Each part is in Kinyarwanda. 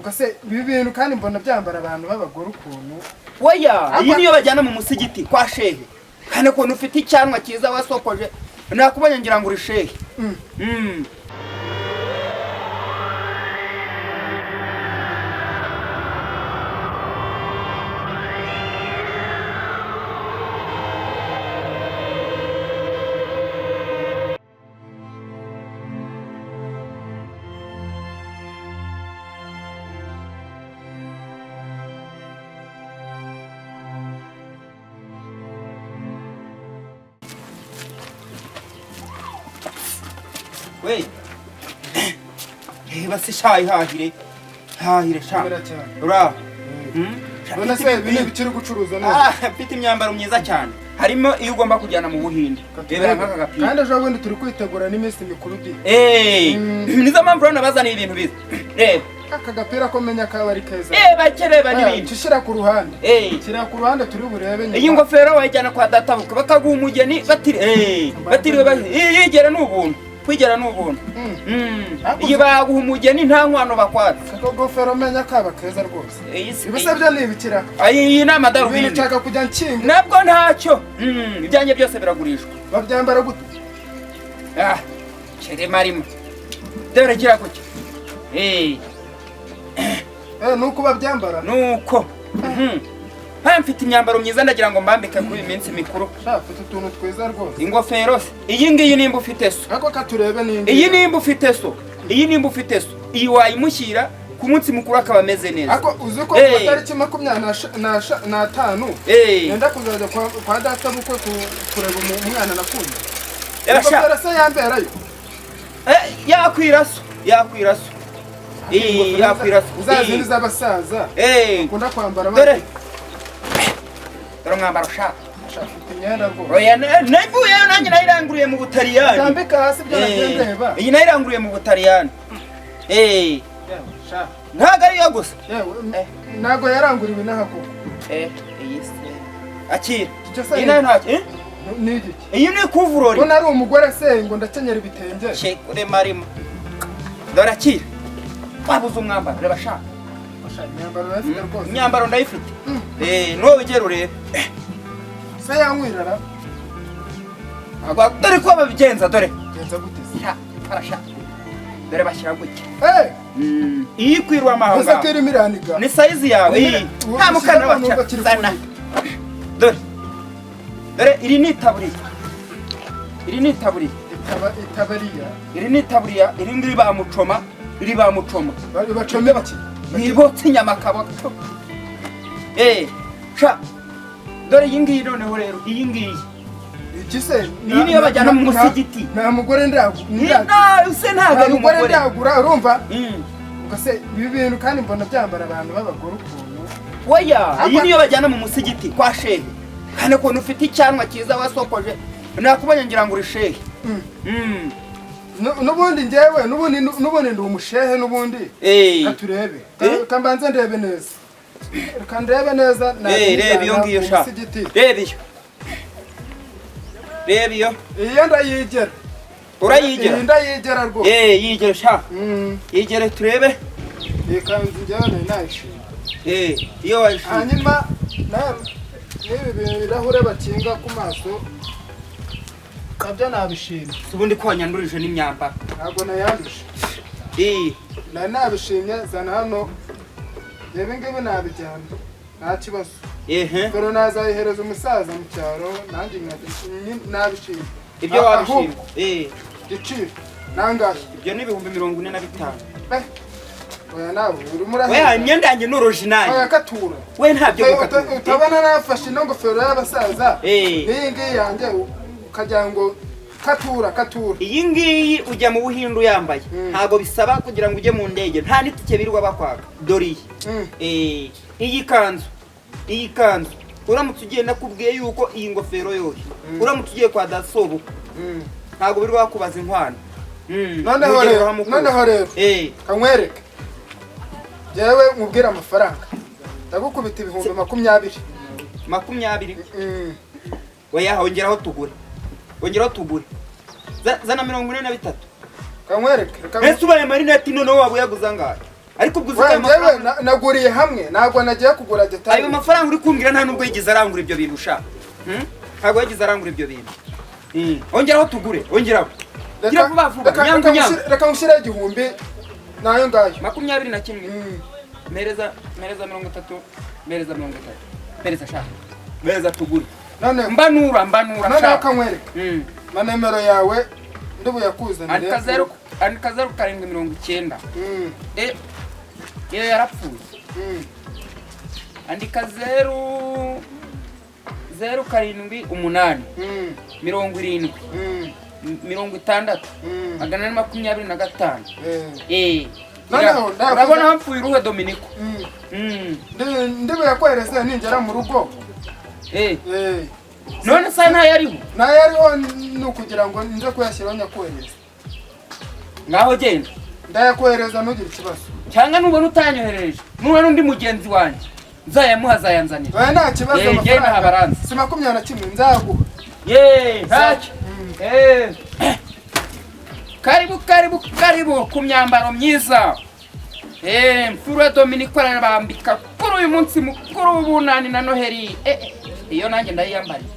Ugase ibi bintu kandi mbona byambara abantu b'abagore ukuntu. Oya, iyi niyo bajyana mu musigiti kwa shehe. Kandi ko ufite icyanwa cyiza wasokoje. Nakubonye ngira ngo uri shehe. Wait. Basi shayi hahire sha. Ura. Bona se bine bikiri gucuruza neza. Mfite imyambaro myiza cyane. Harimo iyo ugomba kujyana mu Buhinde. Kandi ejo bundi turi kwitegura n'iminsi mikuru di. Nizo mpamvu rero bazaniye ibintu biza. Reba. Aka gapira ko menya ka bari keza. Bakereba n'ibindi. Shira ku ruhande. Shira ku ruhande turi burebe nyuma. Iyi ngofero wayijyana kwa databuka bakaguha umugeni batiriwe yigera n'ubuntu. Kwigera n'ubuntu. Iyi baguha umugeni nta nkwano bakwatse. Ko gofero menya kaba keza rwose. Ibisabye nibikira. Iyi ni amadarubindi. Nshaka kujya nkinga. Nabwo ntacyo. Ibyanjye byose biragurishwa. Babyambara gute? Chere marimo. Dore gira kuki. Nuko babyambara. Nuko. Mfite imyambaro myiza ndagira ngo mbambike kuri iminsi mikuru. Mfite utuntu twiza rwose. Ingofero se. Iyi ngiyi nimba ufite so. Ako katurebe nindi. Iyi nimba ufite so. Iyi wayimushyira ku munsi mukuru akaba ameze neza. Ako uzuko tariki 25 nenda kuzaza kwa data buko kureba umwana nakunda. Ingofero se yamberayo. Yakwiraso. Yakwiraso. Uzazindi z'abasaza. Ukunda kwambara dore mwambaro shaka. Oya navuye nanjye nayiranguriye mu Butaliyani. Tambika hasi byo nagendeba. Iyi nayiranguriye mu Butaliyani. Ntago ari yo gusa. Ntago yaranguriwe n'ahako. Iyi se. Akira. Iyi nayo ntacyo. Niki? Iyi ni kuvurori. Ko nari umugore se ngo ndakenyera ibitenge. Shekure marimo. Dore akira. Wabuze umwambaro reba shaka. Imyambaro ndayifite rwose. Imyambaro ndayifite. N'uwo ugera urebe. Se yankwirara. Dore ko babigenza dore. Genza gute se? Arasha. Dore bashyira gutya. Iyi kwirwa amahanga. Gusa kiri miraniga. Ni size yawe. Nta mukana wacha. Sana. Dore iri ni taburiya. Iri ni taburiya. Iri ngiri bamucoma. Bari bacome baki. Nibotse inyama kabako. Sha. Dore iyi ngiyi noneho rero iyi ngiyi. Ikise iyi niyo bajyana mu musigiti. Nta mugore ndagu. Use ntago ari umugore ndagura urumva? Ugase ibi bintu kandi mbona byambara abantu b'abagore ukuntu. Oya, iyi niyo bajyana mu musigiti kwa shehe. Kandi ko ufite icyanwa cyiza wasokoje. Nakubonye ngira ngo uri shehe. Nubundi njyewe nubundi ndi umushehe nubundi. Katurebe. Kambanze ndebe neza. Kandebe neza na reba iyo ngiyo sha. Reba iyo. Iyo ndayigera. Urayigera. Ndayigera rwo. Yigera sha. Yigera turebe. Ikanzu njyane nayishimye. Iyo wayishimye. Hanyuma nibi birahure bakinga ku maso. Kabya nabishimye. Ubundi ko wanyandurije n'imyambaro. Ntabwo nayanduje. Nabishimye zana hano. Yebe ngebe nabijyana. Nta kibazo. Pero nazayihereza umusaza mu cyaro nanjye nabishimye. Ibyo wabishimye. Giciro. Nangahe? Ibyo ni 45. Oya nawe uri murahe. Oya imyenda yanjye ni original. Oya katura. We ntabyo gukatura. Utabana nafashe n'ingofero y'abasaza. Iyi ngiyi yanjye ukajya ngo katura. Iyi ngiyi ujya mu Buhindu yambaye. Ntago bisaba kugira ngo ujye mu ndege. Nta nitike birirwa bakwaga. Dori. Iyi kanzu. Uramutse ugiye nakubwiye yuko iyi ngofero yohe. Uramutse ugiye kwa dasobo. Ntago birirwa bakubaza inkwano. Noneho rero. Kamwereke. Jewe mubwira amafaranga. Ndagukubita ibihumbi 20. 20. Oya hongeraho tugure. Zana 43. Kamwereke. Ese ubaye marinati none wabo yaguza ngahe? ariko ubwo uzi amafaranga naguriye hamwe ntabwo nagiye kugura detail. Ayo mafaranga uri kumbwira nta nubwo yigeze arangura ibyo bintu ushaka. Ntabwo yigeze arangura ibyo bintu. Ongeraho tugure, ongeraho. Gira vuba vuba, reka ngushire igihumbi nayo ngayo. 21. Mereza 30, mereza 30. Mereza shaka. Mereza tugure. None mbanura none akanywereka. Na nimero yawe ndubu yakuzanira. Andika 0790. Iyo yarapfuye. Andika 0 07 8 70 60 urabona hampfuye uruhe Dominico. Ndibu yakwereza ninjera mu rugo. None sa ntayariho nukugira ngo nze kuyashyiraho nyakwereza. Ngaho genda ndayakwereza ntugire ikibazo. Cyangwa nubona utanyohereje nubona undi mugenzi wanjye nzayamuha zayanzanira. Oya nta kibazo amafaranga si 21 nzaguha. Ntacyo. Karibu ku myambaro myiza. Mfura Dominico arabambika kuri uyu munsi mukuru w'ubunani na Noheli. Iyo nanjye ndayiyambariye.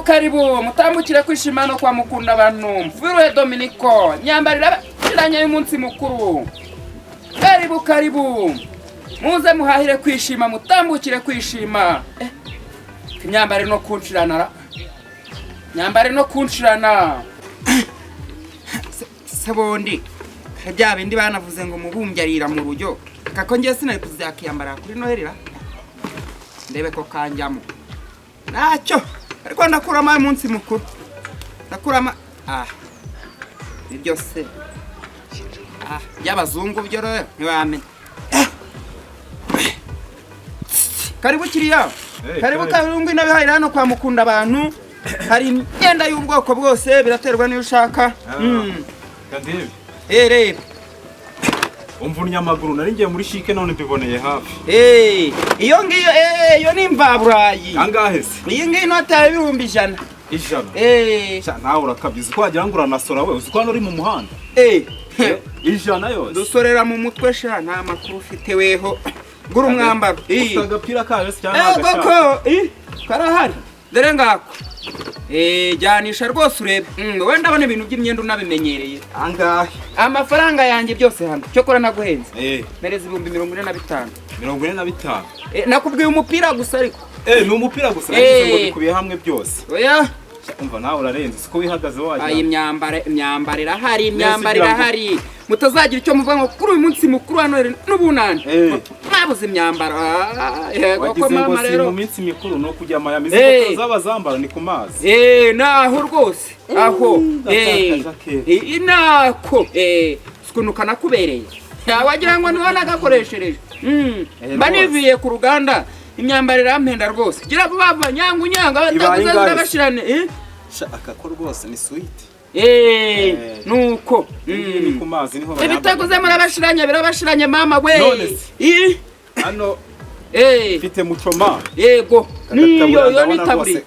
Karibu mutambukire kwishima no kwa mukunda abantu. Mfura Dominico myambarira iranya y'umunsi mukuru. Karibu muze muhahire kwishima mutambukire kwishima. Imyambare no kunshirana. Sabondi bya bindi banavuze ngo mubumbya mu rujyo kako ngiye sinari kuzakiyambara kuri Nohelira ndebe ko kanjyamo nacyo ariko ndakurama umunsi mukuru ndakurama byose y'abazungu byo rero ntibamenye. Karibu kiriya karibu karungu nabihahira hano kwa mukunda abantu. Hari imyenda y'ubwoko bwose biraterwa niyo ushaka. Kandebe reba umvunye amaguru nari ngiye muri shike none mbiboneye hafi. Iyo ngiyo iyo ni imvaburayi. Angahe se? Iyi ngiyo inota ya 100. 100. Sha nawe urakabyiza ko wagira ngo uranasora we uzi ko hano uri mu muhanda. 100 yose. Dusorera mu mutwe sha nta makuru ufite weho. Gura umwambaro. Utagapira kayo se cyangwa agashaka. Koko karahari. Dore ngako. Janisha rwose urebe. Wowe ndabona ibintu by'imyenda unabimenyereye. Angahe? Amafaranga yanjye byose hano. Cyo kora naguhenze. Mereza 45. 45. Nakubwiye umupira gusa ariko. Ni umupira gusa nagize ngo bikubiye hamwe byose. Oya. Umva nawe urarenze siko wihagaze waje. Imyambaro irahari. Mutazagira icyo muvuga ngo kuri uyu munsi mukuru hano n'ubunani. Mwabuze imyambaro. Yego ko mama rero mu minsi mikuru no kujya amayamizi ko z'abazambara ni ku mazi. Naho rwose. Aho. Inako. Sikunuka nakubereye. Wagira ngo niho nagakoreshereje. Mba niviye ku ruganda. Imyambaro irampenda rwose. Gira vuba nyanga bataguze ndabashirane. Akako rwose ni sweet. Nuko. Ni ku mazi niho bayamba. Ibitaguze murabashiranye birabashiranye mama we. Hano fite mucoma. Yego. Niyo ni tabri.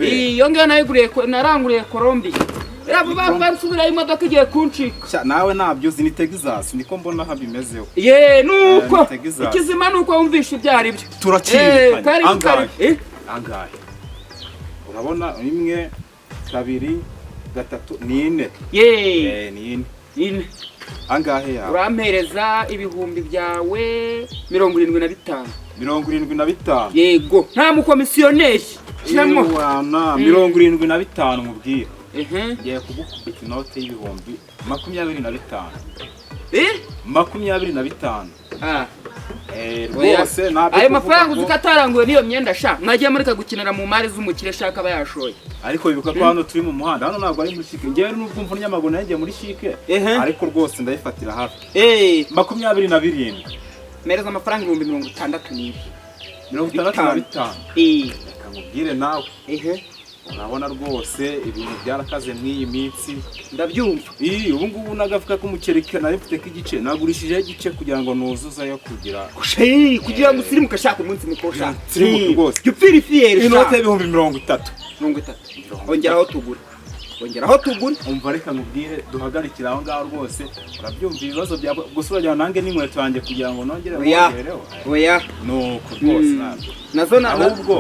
Iyo ngiyo nayiguriye naranguriye Colombia. Vuba nsubira imodoka igiye kuncika. Nawe nabyo uzi ni Texas niko mbona habimezeho. Nuko. Ikizima nuko wumvisha ibyari byo. Turacirikanye. Angahe. Urabona 1 2 3 4. Ni 4. Angahe yawe? Urampereza ibihumbi byawe 75. 75. Yego. Nta mukomisiyoneri. Shamo. 75 mubwira. Ngiye kugukubita inote y'ibihumbi 25. 25. Rwose nabyo. Ayo mafaranga uzikataranguye niyo myenda sha. Mwagiye muri kagukinira mu mari z'umukire shaka bayashoye. Ariko bibuka ko hano turi mu muhanda. Hano ntabwo ari muri shike. Ngiye n'ubwo mvunye amaguru nagiye muri shike. Ariko rwose ndayifatira hafi. 27. Mereza amafaranga 62. 65. Kamubwire nawe. Urabona rwose ibintu byarakaze mw'iyi minsi ndabyumva. Ubu ngubu nagafuka ko umukereke narifite k'igice nagurishije igice kugira ngo nuzuza yo kugira kugira ngo usirimuka shaka umunsi mukosha. Sirimuka rwose. Yupfirifiye inote y'ibihumbi 30. Ongeraho tugura. ongeraho tugure. umva reka nkubwire duhagarikira aho ngaho rwose urabyumva ibibazo bya gusa urajya nange n'inkweto yanjye kugira ngo nongere wongereho oya nuko rwose nabyo nazo ahubwo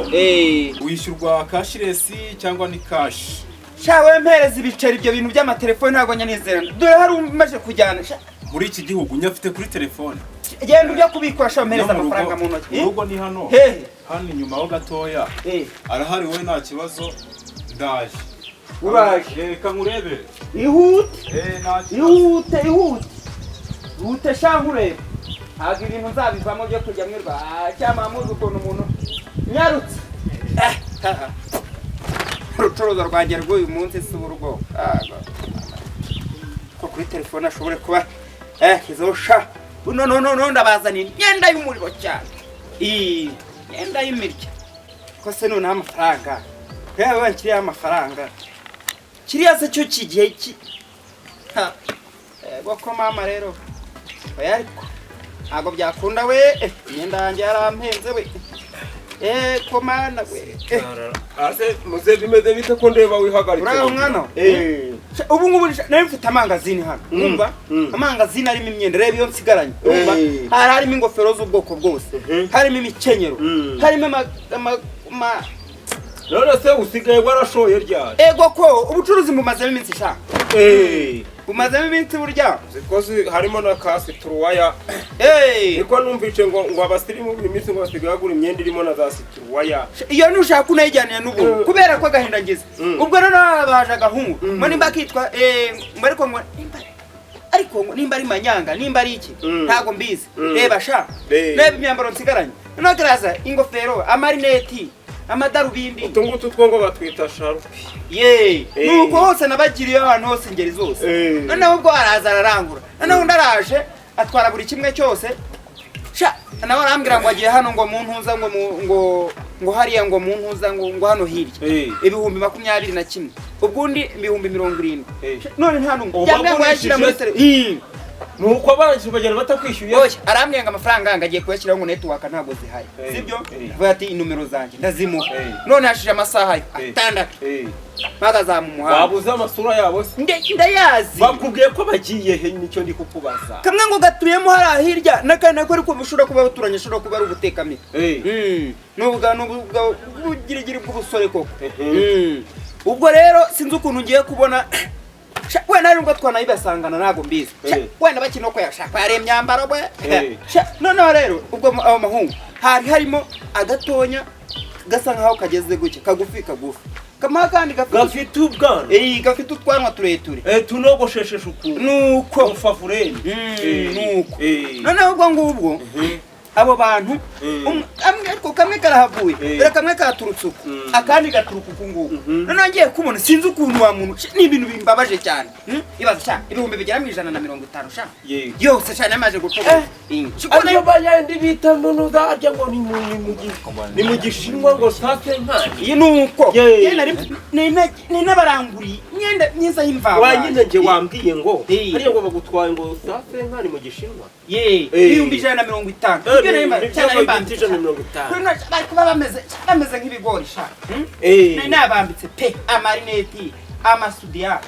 wishyurwa cashless cyangwa ni cash shawe mpereza ibiceri ibyo bintu by'amatelefone ntabwo nyanizerana dore hari umaze kujyana muri iki gihugu nyafite kuri telefone genda ujya kubikora shawe mpereza amafaranga mu ntoki urugo ni hano hano inyuma ho gatoya arahari wowe nta kibazo ndaje uraje reka nkurebe ihute ihute shankure ntabwo ibintu nzabivamo byo kujya mwirwa cyangwa muzi ukuntu umuntu nyarutse urucuruza rwanjye rw'uyu munsi si urugo ko kuri telefone ashobore kuba izosha no ndabazanira imyenda y'umuriro cyane imyenda y'imirya ko se noneho amafaranga yewe kiriya amafaranga kiriya se cyo kigihe ego ko mama rero oya ariko ntabwo byakunda we imyenda yanjye yarampenze we ko mana we ase muze bimeze bite ko ndeba wihagarika uraho mwana ubu ngubu nayo mfite amangazini hano umva amangazini arimo imyenda reba iyo nsigaranye umva harimo ingofero z'ubwoko bwose harimo imikenyero harimo none se usigaye warashoye ryari ego ko ubucuruzi mbumazemo iminsi shaka bumazemo iminsi burya zikoze harimo na kasi turuwaya niko numvice ngo abasirimu buri minsi ngo basigaye bagura imyenda irimo na za situruwaya iyo nushaka unayijyanira n'ubu kubera ko agahinda ngize ubwo rero baje agahungu ngo nimba kitwa ariko nimba ari manyanga nimba ari iki ntago mbizi reba sha reba imyambaro nsigaranye no graza ingofero amarineti amadarubindi utungutu two ngo batwita sharupi nuko hose nabagiriye ahantu hose ingeri zose noneho ubwo araza ararangura noneho ndaraje atwara buri kimwe cyose sha nawe arambwira ngo agiye hano ngo muntuza ngo hariya ngo muntuza ngo hano hirya ibihumbi 21 ubwundi ibihumbi 70 none nta numwe cyangwa ngo yashyira muri tele nuko abanje bagenda batakwishyuye arambwira ngo amafaranga ngagiye kuyashyiraho ngo network ntabwo zihari sibyo vuga ati inomero zanjye ndazimuha none hashije amasaha 6 magaza mu muhanda wabuze amasura yabo ndayazi bakubwiye ko bagiye he nicyo ndi kukubaza kamwe ngo gatuyemo hari hirya nakane ko ariko bushura kuba baturanye shura kuba ari ubutekamira n'ubwo bugirigiri bw'ubusore koko ubwo rero sinzi ukuntu ngiye kubona wenda nubwo twanayibasangana ntago mbizi wenda bakino ko yashaka yari imyambaro bwe noneho rero ubwo abo mahungu harimo agatonya gasa nkaho kageze guke kagufi kama kandi gafite ubwana gafite utwanwa tureture tunogoshesheje ukuntu nuko ufafureni nuko noneho ubwo ngubwo abo bantu ariko kamwe karahavuye reka kamwe karaturutse uko akandi gaturuka uku nguku noneho ngiye kubona sinzi ukuntu wa muntu ni ibintu bimbabaje cyane ibaza cyane ibihumbi bigera mu 150 sha yose cyane amaje gutoba ariyo bayandi bita none zarya ngo ni mu gishinwa ngo sake nkani iyi nuko ni n'abaranguri imyenda myiza y'imvaho wanyine nje wambwiye ngo ariyo ngo bagutwaye ngo sake nkani mu gishinwa ibihumbi 150 kuba bameze nk'ibigori sha nabambitse pe amarineti amasudiya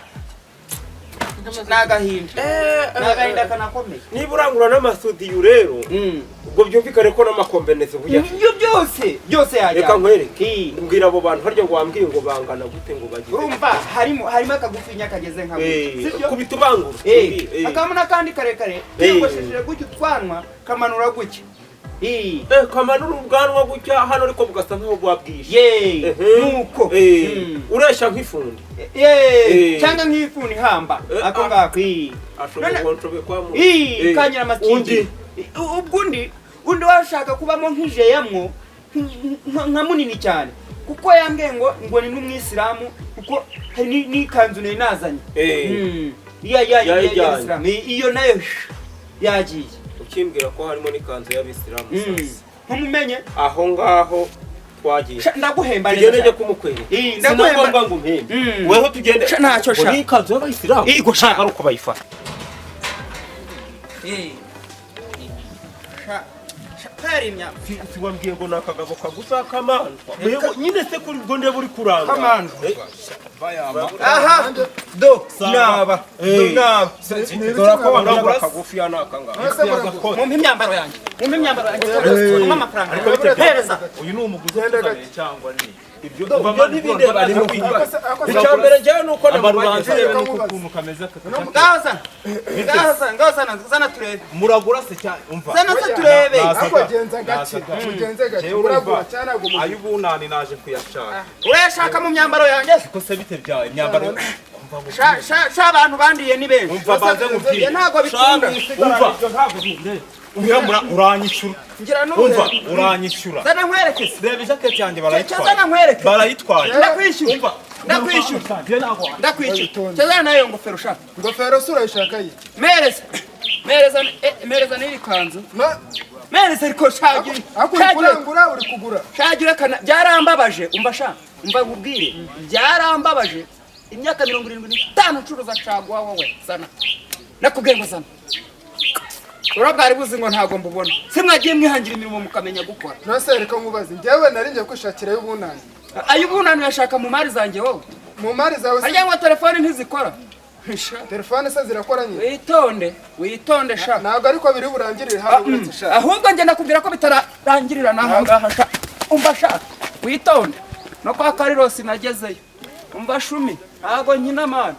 n'agahinda kanakomeye niba urangura n'amasudiyo rero ubwo byumvikane ko n'amakombenezi ibyo byose yajya reka nkwereke mbwira abo bantu harya ngo wambwiye ngo bangana gute ngo bagize urumva harimo akagufinya kageze nka sibyo kubita ubangura akamo n'akandi karekare yogosheje gutyo utwanwa kamanura gutyo kamanura ubwanwa gutya hano ariko bugasa nkaho bwabwishe nuko uresha nk'ifundi cyangwa nk'ifundi hamba ako ngako ashobora kontrobe kwa mu kanyira amakindi ubwundi washaka kubamo nk'ijeyamwo nka munini cyane kuko yambwiye ngo ni n'umwisilamu kuko hari n'ikanzu nari nazanye iyo nayo yagiye ukimbwira ko harimo n'ikanzu y'abisilamu nkumumenye aho ngaho twagiye ndaguhemba neza tugende kumukwere ndaguhemba ngo mpembe weho tugende ntacyo sha ni kanzu y'abisilamu yego sha ari uko bayifata Pera imyamba. Wambwiye ngo nakagabo kagusa kamandwa. Nyine se kuri bwo ndeba uri kuranga. Kamandwa. Aha. Do naba. Do naba. Dora ko wambara kagufi yanakanga. Mumpe imyambaro yanjye. Mumpe imyambaro yanjye. Mumpe amafaranga. Pereza. uyu ni umuguzi uzanye cyangwa ni ibyo ntibindeba arimo kwiga. Icyambere njyewe nuko amarubanza rero nuko ukuntu kameze Zana turebe. muragura se cyane umva Zana se turebe. Akugenza gake muragura cyane aguma ayubunani naje kuyashaka Urashaka mu myambaro yanjye? ko se bite byawe imyambaro Sha abantu bandiye ni benshi. umva banze mubwire Ntago bikunda. umva uyamura uranyishyura Ngira umva n'ubu. uranyishyura Zana nkwerekeze. reba ijaketi yanjye barayitwaye Zana nkwerekeze. barayitwaye Ndakwishyura. umva Ndakwishyura. je nagwa Ndakwishyura. Zana nayo ngofero ushaka. ingofero sura ishaka ye Mereza n'iri kanzu. Mereza ariko shagira. kurangura uri kugura Shagira kana byarambabaje umva sha. Umva nkubwire. Byarambabaje. Imyaka 75 ncuruza cagwa wowe zana. Nakubwiye ngo zana. Urabwari buzi ngo ntago mbubona. Simwagiye mwihangira imirimo mukamenya gukora. nose reka nkubaze njyewe nari ngiye kwishakira y'ubunani Ayubunani yashaka mu mari zanjye wowe. mu mari zawe Harya ngo telefone ntizikora. telefone se zirakora nyine Witonde sha. ntabwo ariko biri burangirire hano uretse sha Ahubwo nge nakubwira ko bitararangirira naho ngaha sha. Umva sha. Witonde. No kwa Karirosi nagezeyo. Umva shumi. Ntago nkina mana.